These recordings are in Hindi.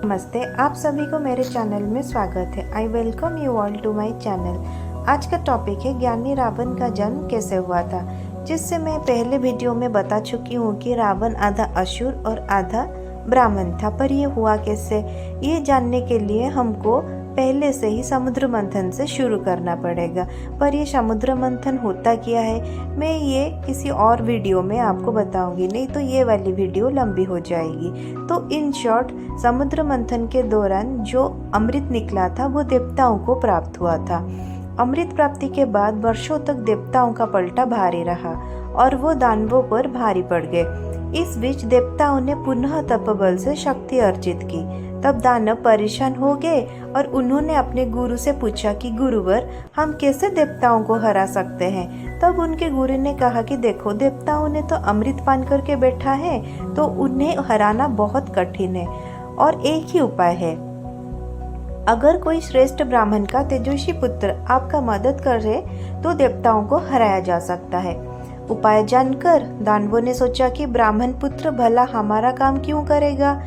नमस्ते, आप सभी को मेरे चैनल में स्वागत है। I welcome you all to my channel. आज का टॉपिक है ज्ञानी रावण का जन्म कैसे हुआ था, जिससे मैं पहले वीडियो में बता चुकी हूँ कि रावण आधा असुर और आधा ब्राह्मण था। पर ये हुआ कैसे, ये जानने के लिए हमको पहले से ही समुद्र मंथन से शुरू करना पड़ेगा। पर ये समुद्र मंथन होता क्या है, मैं ये किसी और वीडियो में आपको बताऊंगी, नहीं तो ये वाली वीडियो लंबी हो जाएगी। तो इन शॉर्ट, समुद्र मंथन के दौरान जो अमृत निकला था वो देवताओं को प्राप्त हुआ था। अमृत प्राप्ति के बाद वर्षों तक देवताओं का पलटा भारी रहा और वो दानवों पर भारी पड़ गए। इस बीच देवताओं ने पुनः तपबल से शक्ति अर्जित की। तब दानव परेशान हो गए और उन्होंने अपने गुरु से पूछा कि गुरुवर, हम कैसे देवताओं को हरा सकते हैं। तब उनके गुरु ने कहा कि देखो, देवताओं ने तो अमृत पान करके बैठा है, तो उन्हें हराना बहुत कठिन है और एक ही उपाय है। अगर कोई श्रेष्ठ ब्राह्मण का तेजस्वी पुत्र आपका मदद करे तो देवताओं को हराया जा सकता है। उपाय जानकर दानवों ने सोचा कि ब्राह्मण पुत्र भला हमारा काम क्यों करेगा,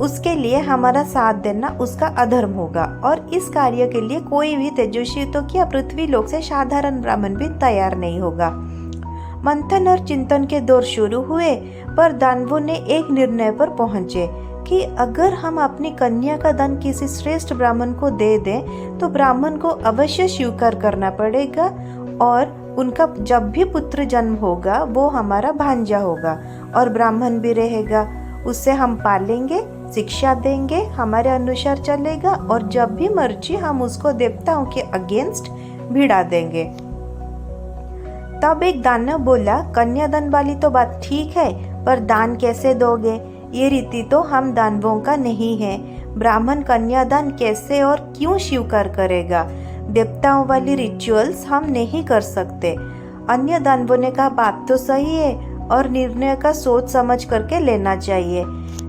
उसके लिए हमारा साथ देना उसका अधर्म होगा और इस कार्य के लिए कोई भी तेजस्वी तो क्या, पृथ्वी लोक से साधारण ब्राह्मण भी तैयार नहीं होगा। मंथन और चिंतन के दौर शुरू हुए, पर दानवों ने एक निर्णय पर पहुंचे कि अगर हम अपनी कन्या का दान किसी श्रेष्ठ ब्राह्मण को दे दें तो ब्राह्मण को अवश्य स्वीकार करना पड़ेगा और उनका जब भी पुत्र जन्म होगा वो हमारा भांजा होगा और ब्राह्मण भी रहेगा। उससे हम पालेंगे, शिक्षा देंगे, हमारे अनुसार चलेगा और जब भी मर्जी हम उसको देवताओं के अगेंस्ट भिड़ा देंगे। तब एक दानव बोला, कन्यादान वाली तो बात ठीक है, पर दान कैसे दोगे? ये रीति तो हम दानवों का नहीं है। ब्राह्मण कन्यादान कैसे और क्यों स्वीकार करेगा? देवताओं वाली रिचुअल्स हम नहीं कर सकते। अन्य दानवों ने कहा, बात तो सही है और निर्णय का सोच समझ करके लेना चाहिए।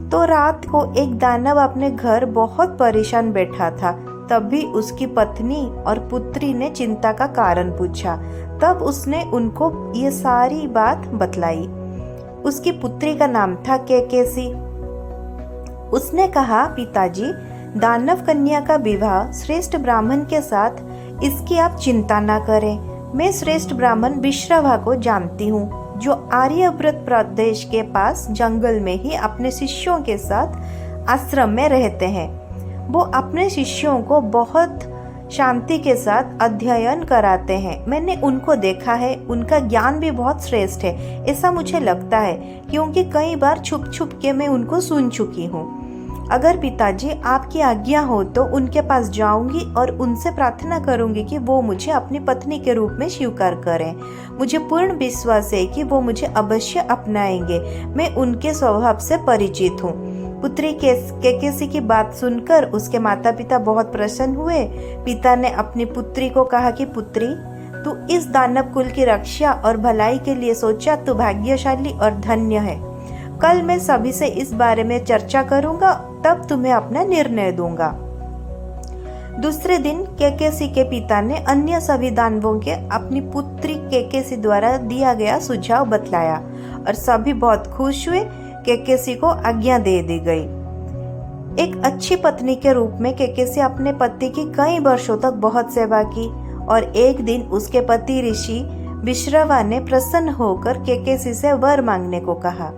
तो रात को एक दानव अपने घर बहुत परेशान बैठा था। तभी उसकी पत्नी और पुत्री ने चिंता का कारण पूछा। तब उसने उनको ये सारी बात बतलाई। उसकी पुत्री का नाम था केकेसी। उसने कहा, पिताजी, दानव कन्या का विवाह श्रेष्ठ ब्राह्मण के साथ, इसकी आप चिंता ना करें। मैं श्रेष्ठ ब्राह्मण विश्रवा को जानती हूँ, जो आर्यव्रत प्रदेश के पास जंगल में ही अपने शिष्यों के साथ आश्रम में रहते हैं। वो अपने शिष्यों को बहुत शांति के साथ अध्ययन कराते हैं। मैंने उनको देखा है, उनका ज्ञान भी बहुत श्रेष्ठ है, ऐसा मुझे लगता है, क्योंकि कई बार छुप छुप के मैं उनको सुन चुकी हूँ। अगर पिताजी आपकी आज्ञा हो तो उनके पास जाऊंगी और उनसे प्रार्थना करूंगी कि वो मुझे अपनी पत्नी के रूप में स्वीकार करें। मुझे पूर्ण विश्वास है कि वो मुझे अवश्य अपनाएंगे। मैं उनके स्वभाव से परिचित हूँ। पुत्री केकेसी की बात सुनकर उसके माता पिता बहुत प्रसन्न हुए। पिता ने अपनी पुत्री को कहा कि पुत्री, तू इस दानव कुल की रक्षा और भलाई के लिए सोचा तो भाग्यशाली और धन्य है। कल मैं सभी से इस बारे में चर्चा करूंगा, तब तुम्हें अपना निर्णय दूंगा। दूसरे दिन केकेसी के पिता ने अन्य सभी दानवों के अपनी पुत्री केकेसी द्वारा दिया गया सुझाव बतलाया और सभी बहुत खुश हुए। केकेसी को आज्ञा दे दी गई। एक अच्छी पत्नी के रूप में केकेसी अपने पति की कई वर्षों तक बहुत सेवा की और एक दिन उसके पति ऋषि विश्रवा ने प्रसन्न होकर केकेसी से वर मांगने को कहा।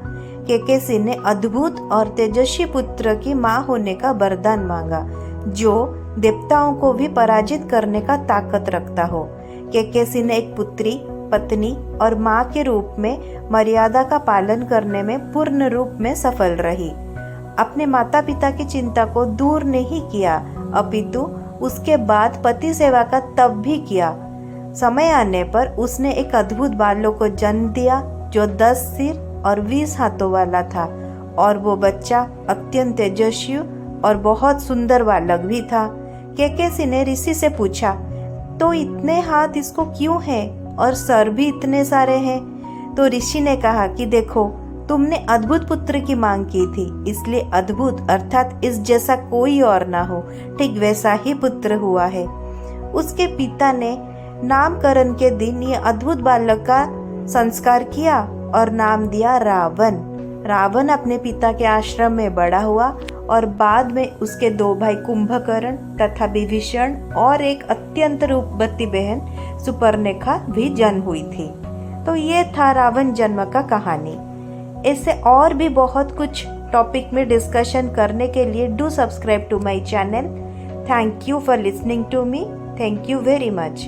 केकेसी ने अद्भुत और तेजस्वी पुत्र की मां होने का वरदान मांगा, जो देवताओं को भी पराजित करने का ताकत रखता हो। केकेसी ने एक पुत्री, पत्नी और मां के रूप में मर्यादा का पालन करने में पूर्ण रूप में सफल रही। अपने माता पिता की चिंता को दूर नहीं किया, अपितु उसके बाद पति सेवा का तब भी किया। समय आने पर उसने एक अद्भुत बालक को जन्म दिया, जो 10 सिर और 20 हाथों वाला था और वो बच्चा अत्यंत तेजस्वी और बहुत सुंदर बालक भी था। केकेसी ने ऋषि से पूछा, तो इतने हाथ इसको क्यों है और सर भी इतने सारे हैं? तो ऋषि ने कहा कि देखो, तुमने अद्भुत पुत्र की मांग की थी, इसलिए अद्भुत अर्थात इस जैसा कोई और ना हो, ठीक वैसा ही पुत्र हुआ है। उसके पिता ने नामकरण के दिन ये अद्भुत बालक का संस्कार किया और नाम दिया रावण। रावण अपने पिता के आश्रम में बड़ा हुआ और बाद में उसके 2 भाई कुंभकर्ण तथा विभीषण और एक अत्यंत रूपवती बहन सुपर्णखा भी जन्म हुई थी। तो ये था रावण जन्म का कहानी। इससे और भी बहुत कुछ टॉपिक में डिस्कशन करने के लिए do subscribe to my channel. Thank you for listening to me. Thank you very much.